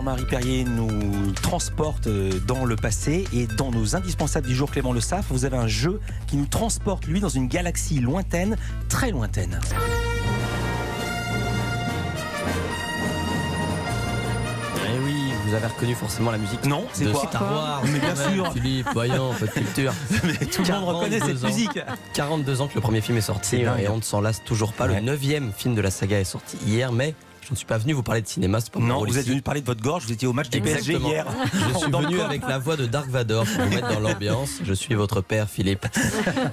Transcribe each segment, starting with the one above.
Jean-Marie Perrier nous transporte dans le passé et dans nos indispensables du jour, Clément Le Saff, vous avez un jeu qui nous transporte, lui, dans une galaxie lointaine, très lointaine. Eh oui, vous avez reconnu forcément la musique. Non, c'est de quoi Star Wars. Mais bien sûr. Philippe, voyons, peu de culture. Mais tout le monde reconnaît cette musique. 42 ans que le premier film est sorti et on ne s'en lasse toujours pas. Ouais. Le 9e film de la saga est sorti hier, mais je ne suis pas venu vous parler de cinéma. C'est pas Non, mon rôle vous êtes ici. venu parler de votre gorge, vous étiez au match du PSG Exactement. hier. Je suis Dans le venu corps. avec la voix de Dark Vador pour vous mettre dans l'ambiance. Je suis votre père, Philippe.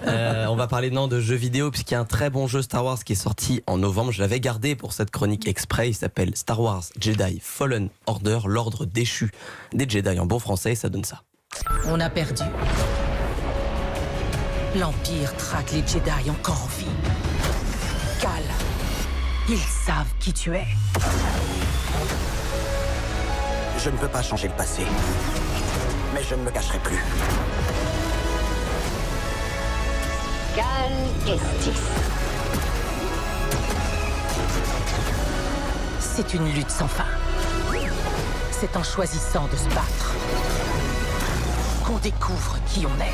On va parler maintenant de jeux vidéo, puisqu'il y a un très bon jeu Star Wars qui est sorti en novembre. Je l'avais gardé pour cette chronique exprès. Il s'appelle Star Wars Jedi Fallen Order, l'ordre déchu des Jedi en bon français. Ça donne ça. On a perdu. L'Empire traque les Jedi encore en vie. Cal, ils savent qui tu es. Je ne peux pas changer le passé, mais je ne me cacherai plus. Cal Kestis. C'est une lutte sans fin. C'est en choisissant de se battre qu'on découvre qui on est.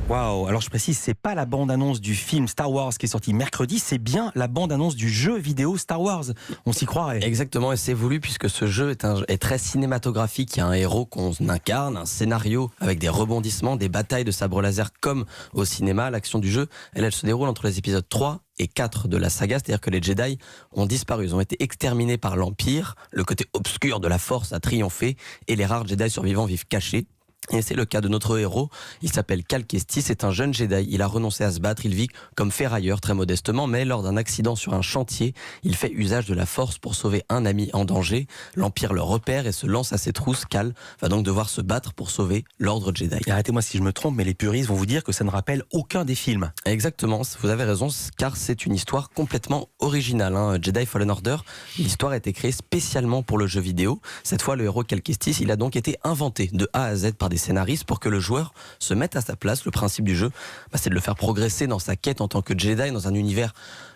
Waouh, alors je précise, c'est pas la bande-annonce du film Star Wars qui est sorti mercredi, c'est bien la bande-annonce du jeu vidéo Star Wars. On s'y croirait. Exactement, et c'est voulu puisque ce jeu est très cinématographique. Il y a un héros qu'on incarne, un scénario avec des rebondissements, des batailles de sabre laser comme au cinéma. L'action du jeu, elle se déroule entre les épisodes 3 et 4 de la saga, c'est-à-dire que les Jedi ont disparu, ils ont été exterminés par l'Empire, le côté obscur de la Force a triomphé et les rares Jedi survivants vivent cachés. Et c'est le cas de notre héros, il s'appelle Cal Kestis, c'est un jeune Jedi, il a renoncé à se battre, il vit comme ferrailleur très modestement, mais lors d'un accident sur un chantier, il fait usage de la force pour sauver un ami en danger. L'Empire le repère et se lance à ses trousses. Cal va donc devoir se battre pour sauver l'ordre Jedi. Et arrêtez-moi si je me trompe, mais les puristes vont vous dire que ça ne rappelle aucun des films. Exactement, vous avez raison, car c'est une histoire complètement originale. Jedi Fallen Order, l'histoire a été créée spécialement pour le jeu vidéo. Cette fois, le héros Cal Kestis, il a donc été inventé de A à Z par des scénaristes pour que le joueur se mette à sa place. Le principe du jeu, c'est de le faire progresser dans sa quête en tant que Jedi dans un univers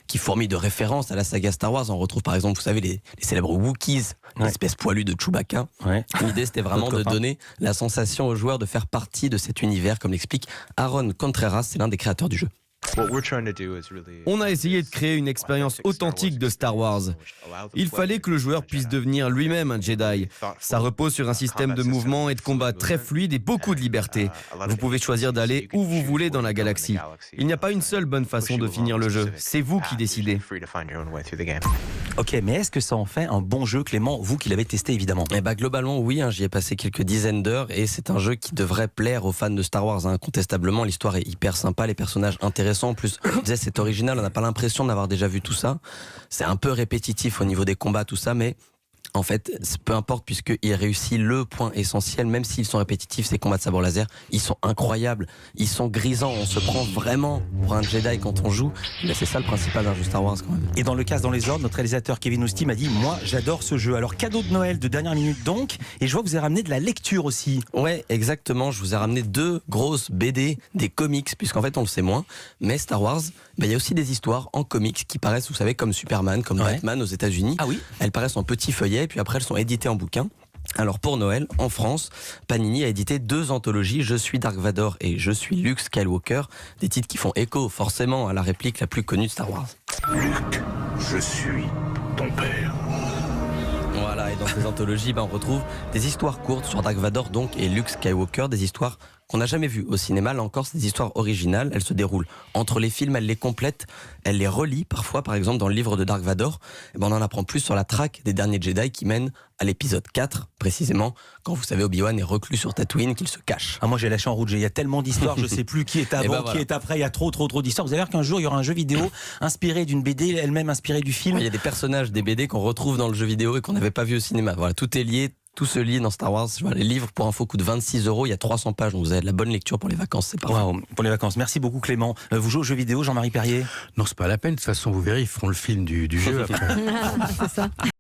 qui fourmille de références à la saga Star Wars. On retrouve par exemple, vous savez, les célèbres Wookiees, l'espèce poilue de Chewbacca. Ouais. L'idée, c'était vraiment de donner la sensation aux joueurs de faire partie de cet univers, comme l'explique Aaron Contreras, c'est l'un des créateurs du jeu. On a essayé de créer une expérience authentique de Star Wars. Il fallait que le joueur puisse devenir lui-même un Jedi. Ça repose sur un système de mouvement et de combat très fluide et beaucoup de liberté. Vous pouvez choisir d'aller où vous voulez dans la galaxie. Il n'y a pas une seule bonne façon de finir le jeu. C'est vous qui décidez. Ok, mais est-ce que ça en fait un bon jeu, Clément, vous qui l'avez testé évidemment? Globalement, oui, j'y ai passé quelques dizaines d'heures et c'est un jeu qui devrait plaire aux fans de Star Wars. Incontestablement, l'histoire est hyper sympa, les personnages intéressants. En plus, je disais, c'est original, on n'a pas l'impression d'avoir déjà vu tout ça. C'est un peu répétitif au niveau des combats, tout ça, mais en fait, peu importe, puisqu'il réussit le point essentiel, même s'ils sont répétitifs, ces combats de sabre laser, ils sont incroyables, ils sont grisants, on se prend vraiment pour un Jedi quand on joue. Mais c'est ça le principal d'un jeu Star Wars quand même. Et dans le casse dans les ordres, notre réalisateur Kevin Ousti m'a dit, moi j'adore ce jeu. Alors cadeau de Noël de dernière minute donc, et je vois que vous avez ramené de la lecture aussi. Ouais, exactement, je vous ai ramené 2 grosses BD, des comics, puisqu'en fait on le sait moins, mais Star Wars, il y a aussi des histoires en comics qui paraissent, vous savez, comme Superman, comme Batman aux États-Unis. Ah oui. Elles paraissent en petits feuillets, puis après elles sont éditées en bouquin. Alors pour Noël, en France, Panini a édité 2 anthologies, Je suis Dark Vador et Je suis Luke Skywalker, des titres qui font écho forcément à la réplique la plus connue de Star Wars. Luke, je suis ton père. Voilà, et dans ces anthologies, on retrouve des histoires courtes sur Dark Vador donc et Luke Skywalker, des histoires qu'on n'a jamais vues au cinéma. Là encore, c'est des histoires originales, elles se déroulent entre les films, elles les complètent, elles les relient parfois. Par exemple, dans le livre de Dark Vador, on en apprend plus sur la traque des derniers Jedi qui mènent à l'épisode 4, précisément, quand vous savez Obi-Wan est reclus sur Tatooine, qu'il se cache. Ah, moi j'ai lâché en route, il y a tellement d'histoires, je sais plus qui est avant, qui est après, il y a trop d'histoires. Vous allez voir qu'un jour il y aura un jeu vidéo inspiré d'une BD, elle-même inspirée du film. Il y a des personnages des BD qu'on retrouve dans le jeu vidéo et qu'on n'avait pas vu au cinéma. Voilà, tout est lié, tout se lie dans Star Wars. Les livres pour info coûtent 26 €, il y a 300 pages, donc vous avez de la bonne lecture pour les vacances, c'est parfait. Wow, pour les vacances. Merci beaucoup Clément. Vous jouez aux jeux vidéo, Jean-Marie Perrier? Non, c'est pas la peine. De toute façon, vous verrez, ils feront le film du jeu après. C'est ça.